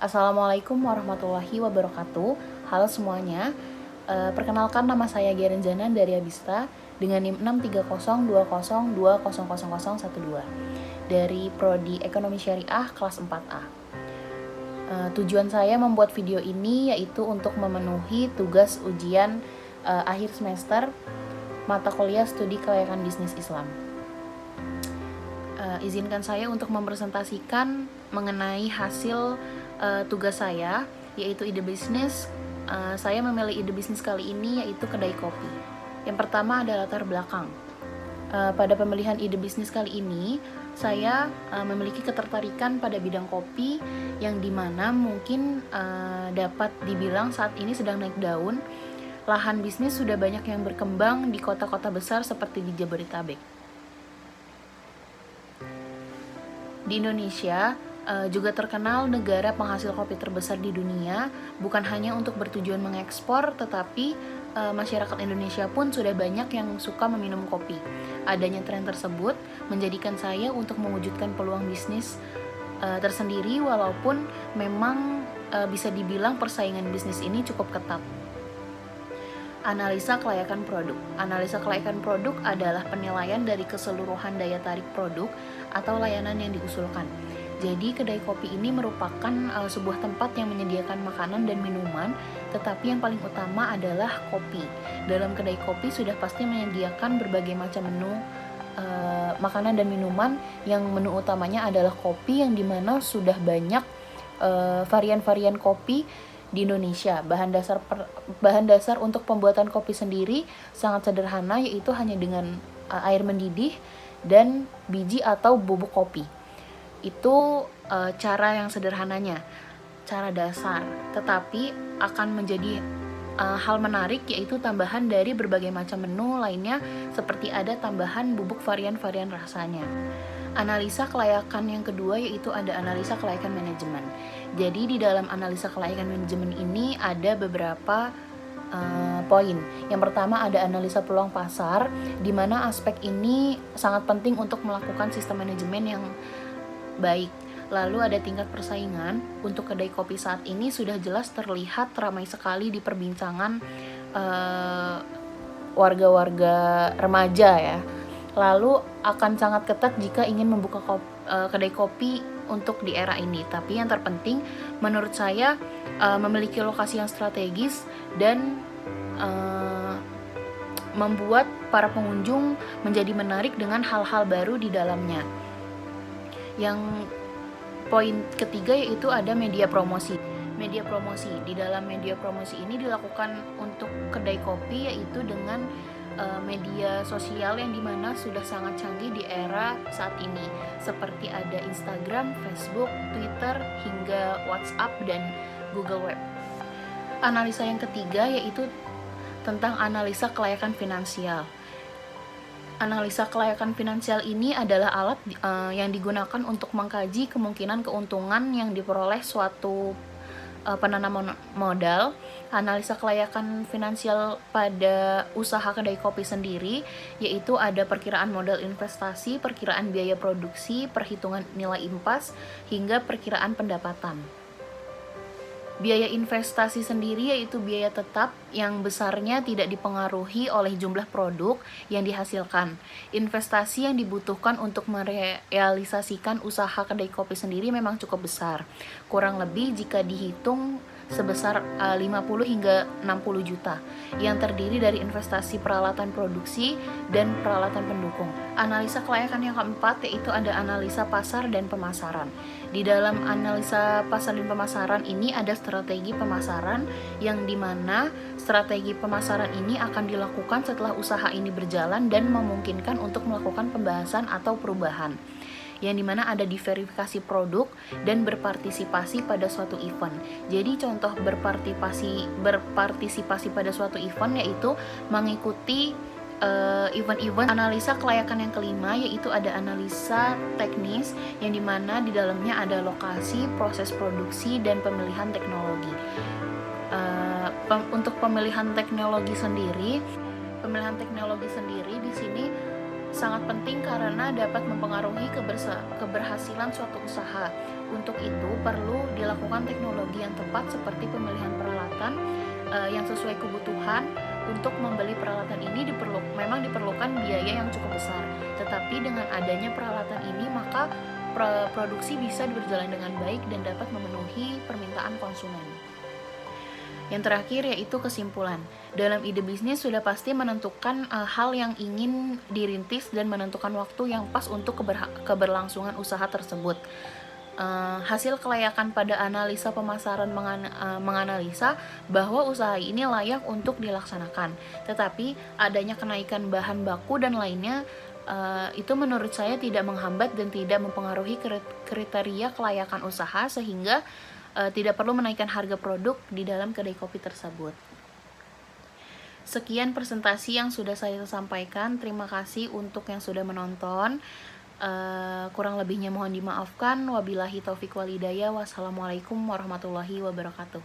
Assalamualaikum warahmatullahi wabarakatuh. Halo semuanya. Perkenalkan, nama saya Geren Zanan dari Abista dengan NIM 63020200012 dari Prodi Ekonomi Syariah kelas 4A. Tujuan saya membuat video ini yaitu untuk memenuhi tugas ujian akhir semester mata kuliah studi kelayakan bisnis Islam. Izinkan saya untuk mempresentasikan mengenai hasil tugas saya, yaitu ide bisnis. Saya memilih ide bisnis kali ini yaitu kedai kopi. Yang pertama adalah latar belakang. Pada pemilihan ide bisnis kali ini, saya memiliki ketertarikan pada bidang kopi yang dimana mungkin dapat dibilang saat ini sedang naik daun. Lahan bisnis sudah banyak yang berkembang di kota-kota besar seperti di Jabodetabek. Di Indonesia juga terkenal negara penghasil kopi terbesar di dunia, bukan hanya untuk bertujuan mengekspor, tetapi masyarakat Indonesia pun sudah banyak yang suka meminum kopi. Adanya tren tersebut menjadikan saya untuk mewujudkan peluang bisnis tersendiri, walaupun memang bisa dibilang persaingan bisnis ini cukup ketat. Analisa kelayakan produk. Analisa kelayakan produk adalah penilaian dari keseluruhan daya tarik produk atau layanan yang diusulkan. Jadi kedai kopi ini merupakan sebuah tempat yang menyediakan makanan dan minuman, tetapi yang paling utama adalah kopi. Dalam kedai kopi sudah pasti menyediakan berbagai macam menu makanan dan minuman, yang menu utamanya adalah kopi, yang dimana sudah banyak varian-varian kopi di Indonesia. Bahan dasar untuk pembuatan kopi sendiri sangat sederhana, yaitu hanya dengan air mendidih dan biji atau bubuk kopi. Itu cara yang sederhananya, cara dasar. Tetapi akan menjadi hal menarik, yaitu tambahan dari berbagai macam menu lainnya, seperti ada tambahan bubuk varian-varian rasanya. Analisa kelayakan yang kedua yaitu ada analisa kelayakan manajemen. Jadi di dalam analisa kelayakan manajemen ini ada beberapa poin. Yang pertama ada analisa peluang pasar, di mana aspek ini sangat penting untuk melakukan sistem manajemen yang baik. Lalu ada tingkat persaingan. Untuk kedai kopi saat ini sudah jelas terlihat ramai sekali di perbincangan warga-warga remaja ya. Lalu akan sangat ketat jika ingin membuka kedai kopi untuk di era ini. Tapi yang terpenting menurut saya memiliki lokasi yang strategis dan membuat para pengunjung menjadi menarik dengan hal-hal baru di dalamnya. Yang poin ketiga yaitu ada media promosi. Media promosi. Di dalam media promosi ini dilakukan untuk kedai kopi yaitu dengan media sosial yang dimana sudah sangat canggih di era saat ini, seperti ada Instagram, Facebook, Twitter, hingga WhatsApp dan Google Web. Analisa yang ketiga yaitu tentang analisa kelayakan finansial. Analisa kelayakan finansial ini adalah alat yang digunakan untuk mengkaji kemungkinan keuntungan yang diperoleh suatu penanaman modal. Analisa kelayakan finansial pada usaha kedai kopi sendiri yaitu ada perkiraan modal investasi, perkiraan biaya produksi, perhitungan nilai impas, hingga perkiraan pendapatan. Biaya investasi sendiri yaitu biaya tetap yang besarnya tidak dipengaruhi oleh jumlah produk yang dihasilkan. Investasi yang dibutuhkan untuk merealisasikan usaha kedai kopi sendiri memang cukup besar. Kurang lebih jika dihitung sebesar 50 hingga 60 juta yang terdiri dari investasi peralatan produksi dan peralatan pendukung. Analisa kelayakan yang keempat yaitu ada analisa pasar dan pemasaran. Di dalam analisa pasar dan pemasaran ini ada strategi pemasaran, yang dimana strategi pemasaran ini akan dilakukan setelah usaha ini berjalan dan memungkinkan untuk melakukan pembahasan atau perubahan, yang dimana ada diverifikasi produk dan berpartisipasi pada suatu event. Jadi contoh berpartisipasi pada suatu event yaitu mengikuti event-event. Analisa kelayakan yang kelima yaitu ada analisa teknis, yang dimana di dalamnya ada lokasi, proses produksi, dan pemilihan teknologi. Untuk pemilihan teknologi sendiri di sini sangat penting karena dapat mempengaruhi keberhasilan suatu usaha. Untuk itu perlu dilakukan teknologi yang tepat seperti pemilihan peralatan yang sesuai kebutuhan. Untuk membeli peralatan ini memang diperlukan biaya yang cukup besar. Tetapi dengan adanya peralatan ini maka produksi bisa berjalan dengan baik dan dapat memenuhi permintaan konsumen. Yang terakhir yaitu kesimpulan. Dalam ide bisnis sudah pasti menentukan hal yang ingin dirintis dan menentukan waktu yang pas untuk keberlangsungan usaha tersebut. Hasil kelayakan pada analisa pemasaran menganalisa bahwa usaha ini layak untuk dilaksanakan. Tetapi adanya kenaikan bahan baku dan lainnya itu menurut saya tidak menghambat dan tidak mempengaruhi kriteria kelayakan usaha sehingga tidak perlu menaikkan harga produk di dalam kedai kopi tersebut. Sekian presentasi yang sudah saya sampaikan. Terima kasih untuk yang sudah menonton. Kurang lebihnya mohon dimaafkan. Wabillahi taufiq walhidayah. Wassalamualaikum warahmatullahi wabarakatuh.